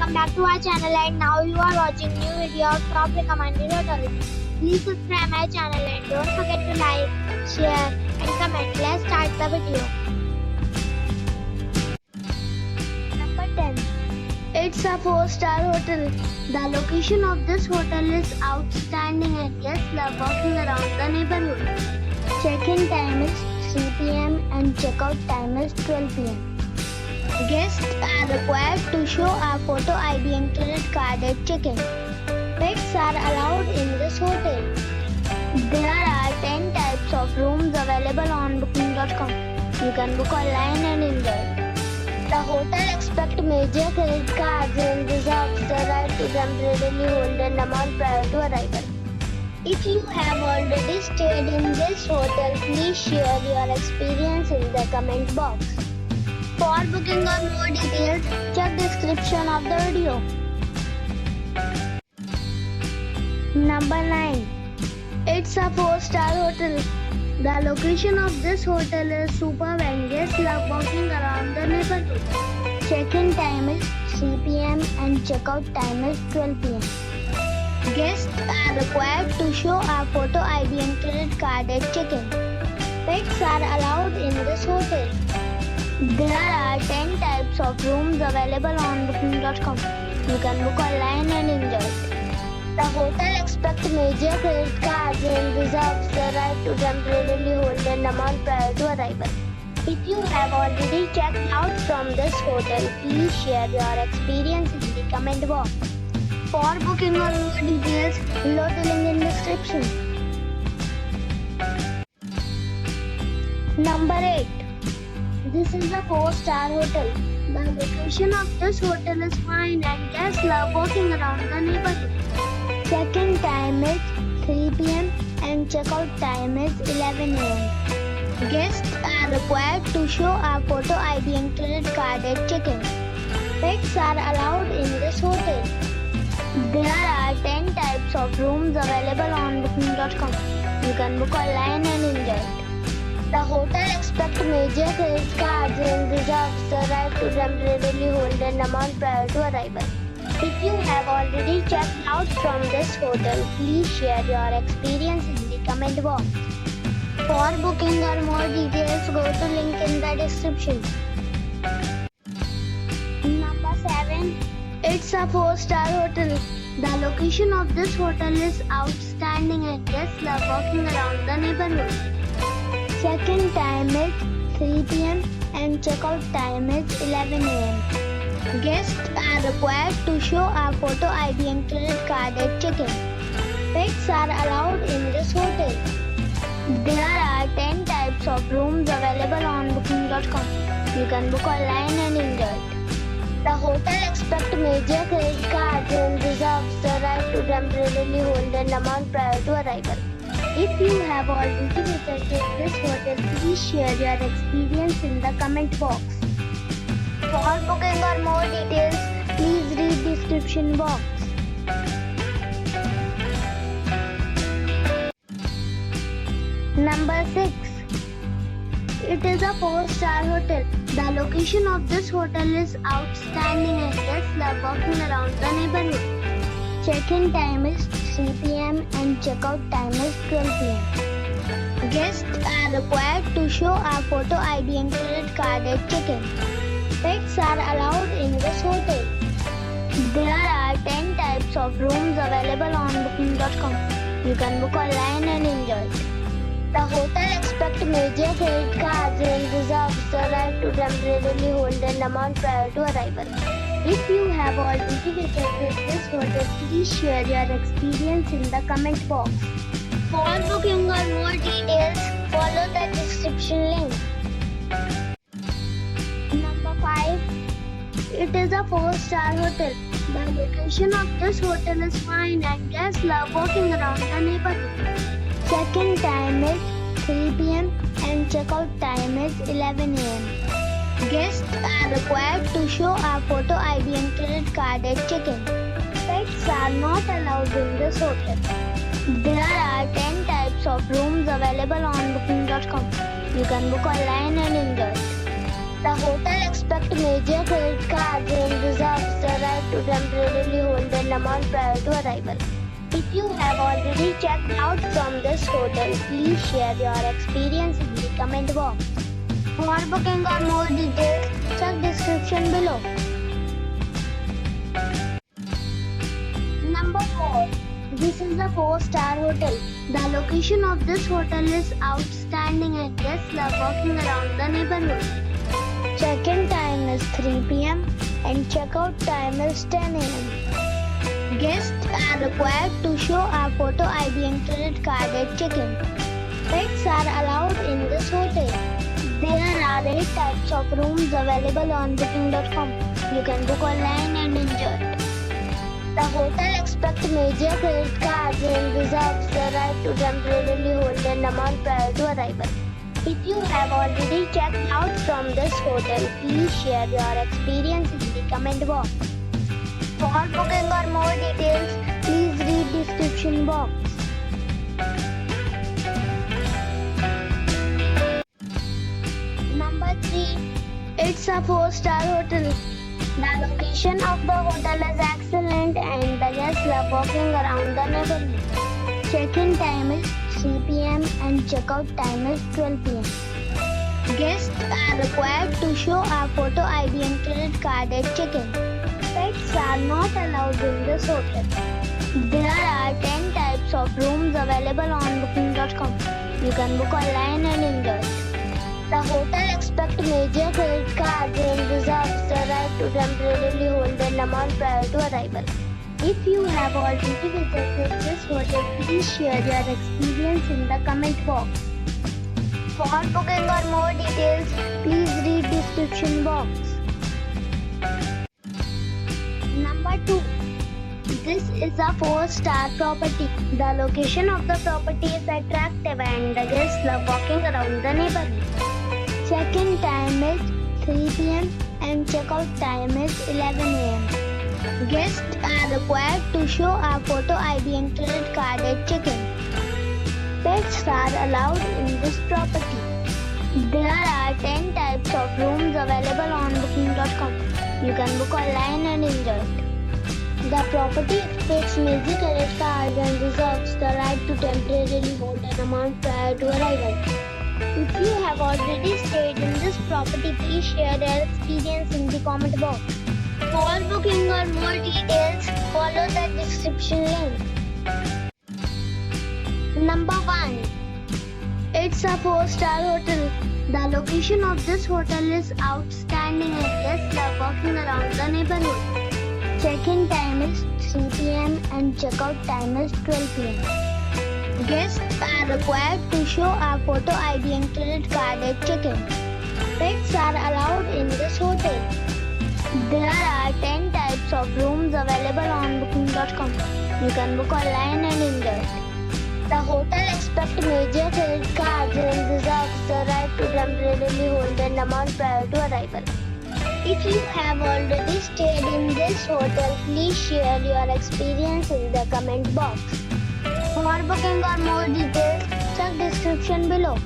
welcome back to our channel, and now you are watching new video of top recommended hotels. Please subscribe my channel and don't forget to like, share and comment. Let's start the video. Number 10. It's a 4-star hotel. The location of this hotel is outstanding and guests love walking around the neighborhood. Check-in time is 3 p.m. and check-out time is 12 p.m. Guests are required to show a photo ID and credit card at check-in. Pets are allowed in this hotel. There are 10 types of rooms available on booking.com. You can book online and enjoy. The hotel expects major credit cards and reserves the right to temporarily hold an amount prior to arrival. If you have already stayed in this hotel, please share your experience in the comment box. For booking or more details, check description of the video. Number 9. It's a 4-star hotel. The location of this hotel is superb and guests love walking around the neighborhood. Check-in time is 3 p.m. and check-out time is 12 p.m. Guests are required to show a photo ID and credit card at check-in. Pets are allowed in this hotel. There are 10 types of rooms available on booking.com. You can book online and enjoy. The hotel expects major credit cards and reserves the right to temporarily hold an amount prior to arrival. If you have already checked out from this hotel, please share your experience in the comment box. For booking or more details, below the link in description. Number 8. This is a 4-star hotel. The location of this hotel is fine and guests love walking around the neighborhood. Check-in time is 3 p.m. and check-out time is 11 a.m. Guests are required to show a photo ID and credit card at check-in. Pets are allowed in this hotel. There are 10 types of rooms available on booking.com. You can book online and enjoy. The hotel expects major credit cards and reserves the right to temporarily hold an amount prior to arrival. If you have already checked out from this hotel, please share your experience in the comment box. For booking or more details, go to link in the description. Number 7. It's a 4-star hotel. The location of this hotel is outstanding and guests love walking around the neighborhood. Check-in time is 3 p.m. and check-out time is 11 a.m. Guests are required to show a photo ID and credit card at check-in. Pets are allowed in this hotel. There are 10 types of rooms available on booking.com. You can book online and enjoy. The hotel expects major credit cards and reserves the right to temporarily hold an amount prior to arrival. If you have already visited this hotel, please share your experience in the comment box. For booking or more details, please read description box. Number 6. It is a 4-star hotel. The location of this hotel is outstanding and guests love walking around the neighborhood. Check-in time is 3 p.m. and check-out time is 12 p.m. Guests are required to show a photo ID and credit card at check-in. Pets are allowed in this hotel. There are 10 types of rooms available on booking.com. You can book online and enjoy. The hotel expects major credit cards and reserves the right to temporarily hold an amount prior to arrival. If you have already visited this hotel, please share your experience in the comment box. For booking or more details, follow the description link. Number 5. It is a 4-star hotel. The location of this hotel is fine and guests love walking around the neighborhood. Check-in time is 3 p.m. and check-out time is 11 a.m. Guests are required to show a photo ID and credit card at check-in. Pets are not allowed in this hotel. There are 10 types of rooms available on booking.com. You can book online and enjoy. The hotel expects major credit cards and reserves the right to temporarily hold an amount prior to arrival. If you have already checked out from this hotel, please share your experience in the comment box. For booking or more details, check description below. Number 4. This is a 4-star hotel. The location of this hotel is outstanding and guests love walking around the neighborhood. Check-in time is 3 p.m. and check-out time is 10 a.m. Guests are required to show a photo ID and credit card at check-in. Pets are allowed in this hotel. There are 8 types of rooms available on booking.com. You can book online and enjoy it. The hotel expects major credit cards and reserves the right to temporarily hold an amount prior to arrival. If you have already checked out from this hotel, please share your experience in the comment box. For booking or more details, please read description box. Number 3. It's a 4-star hotel. The location of the hotel is excellent and the guests love walking around the neighborhood. Check-in time is 3 p.m. and check-out time is 12 p.m. Guests are required to show a photo ID and credit card at check-in. Pets are not allowed in this hotel. There are 10 types of rooms available on booking.com. You can book online and enjoy it. The hotel expects major credit cards and reserves the right to temporarily hold an amount prior to arrival. If you have already visited this hotel, please share your experience in the comment box. For booking or more details, please read description box. Number 2. This is a 4-star property. The location of the property is attractive and the guests love walking around the neighborhood. Check-in time is 3 p.m. and check-out time is 11 a.m. Guests are required to show a photo ID and credit card at check-in. Pets are allowed in this property. There are 10 types of rooms available on booking.com. You can book online and enjoy it. The property expects major credit cards and reserves the right to temporarily hold an amount prior to arrival. If you have already stayed in this property, please share your experience in the comment box. For booking or more details, follow the description link. Number 1. It's a 4-star hotel. The location of this hotel is outstanding and guests love walking around the neighborhood. Check-in time is 3 p.m. and check-out time is 12 p.m. Guests are required to show a photo ID and credit card at check-in. Pets are allowed in this hotel. There are 10 types of rooms available on booking.com. You can book online and enjoy it. The hotel expects major credit cards and reserves the right to temporarily hold an amount prior to arrival. If you have already stayed in this hotel, please share your experience in the comment box. For booking or more details, check description below.